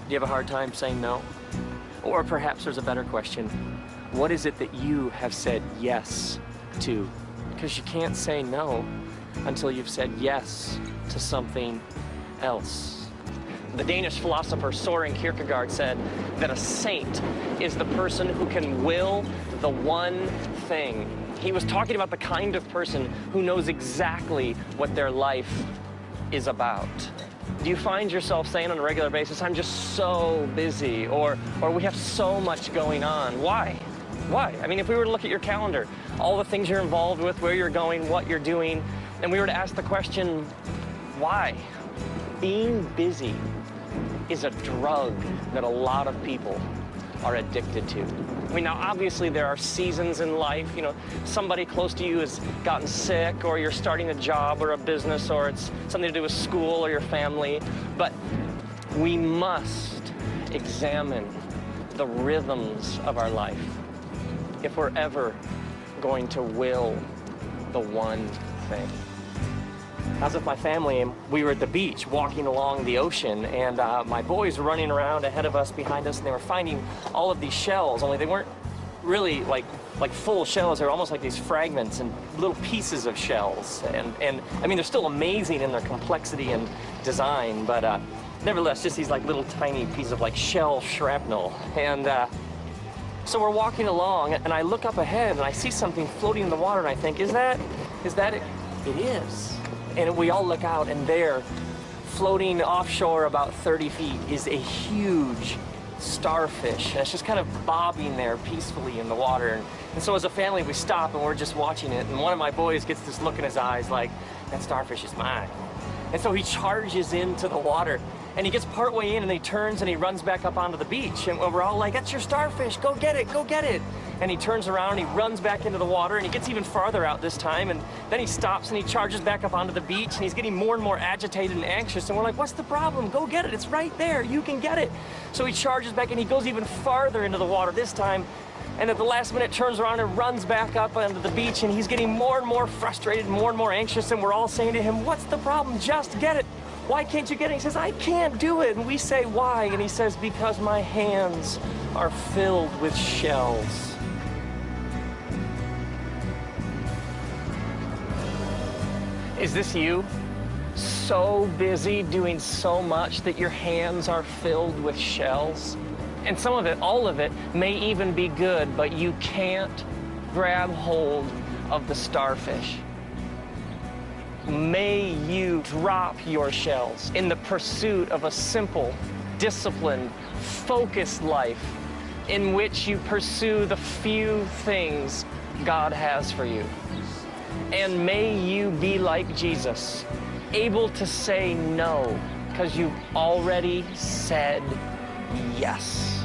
Do you have a hard time saying no? Or perhaps there's a better question. What is it that you have said yes to? Because you can't say no until you've said yes to something else. The Danish philosopher Søren Kierkegaard said that a saint is the person who can will the one thing. He was talking about the kind of person who knows exactly what their life is about. Do you find yourself saying on a regular basis, I'm just so busy, or we have so much going on? Why? Why? I mean, if we were to look at your calendar, all the things you're involved with, where you're going, what you're doing, and we were to ask the question, why? Being busy is a drug that a lot of people are addicted to. I mean, now obviously there are seasons in life, you know, somebody close to you has gotten sick, or you're starting a job or a business, or it's something to do with school or your family, but we must examine the rhythms of our life if we're ever going to will the one thing. I was with my family, and we were at the beach walking along the ocean, and my boys were running around ahead of us, behind us, and they were finding all of these shells, only they weren't really like full shells. They were almost like these fragments and little pieces of shells. And I mean, they're still amazing in their complexity and design, but nevertheless, just these like little tiny pieces of like shell shrapnel. And so we're walking along, and I look up ahead, and I see something floating in the water, and I think, is that it? It is. And we all look out, and there, floating offshore about 30 feet, is a huge starfish. And it's just kind of bobbing there peacefully in the water. And so as a family, we stop, and we're just watching it. And one of my boys gets this look in his eyes like, that starfish is mine. And so he charges into the water, and he gets partway in, and he turns, and he runs back up onto the beach. And we're all like, that's your starfish, go get it, go get it. And he turns around, and he runs back into the water, and he gets even farther out this time, and then he stops, and he charges back up onto the beach, and he's getting more and more agitated and anxious, and we're like, what's the problem? Go get it, it's right there, you can get it. So he charges back, and he goes even farther into the water this time, and at the last minute turns around and runs back up onto the beach, and he's getting more and more frustrated, more and more anxious, and we're all saying to him, what's the problem? Just get it. Why can't you get it? He says, I can't do it. And we say, why? And he says, because my hands are filled with shells. Is this you? So busy doing so much that your hands are filled with shells? And some of it, all of it, may even be good, but you can't grab hold of the starfish. May you drop your shells in the pursuit of a simple, disciplined, focused life in which you pursue the few things God has for you. And may you be like Jesus, able to say no, because you've already said yes.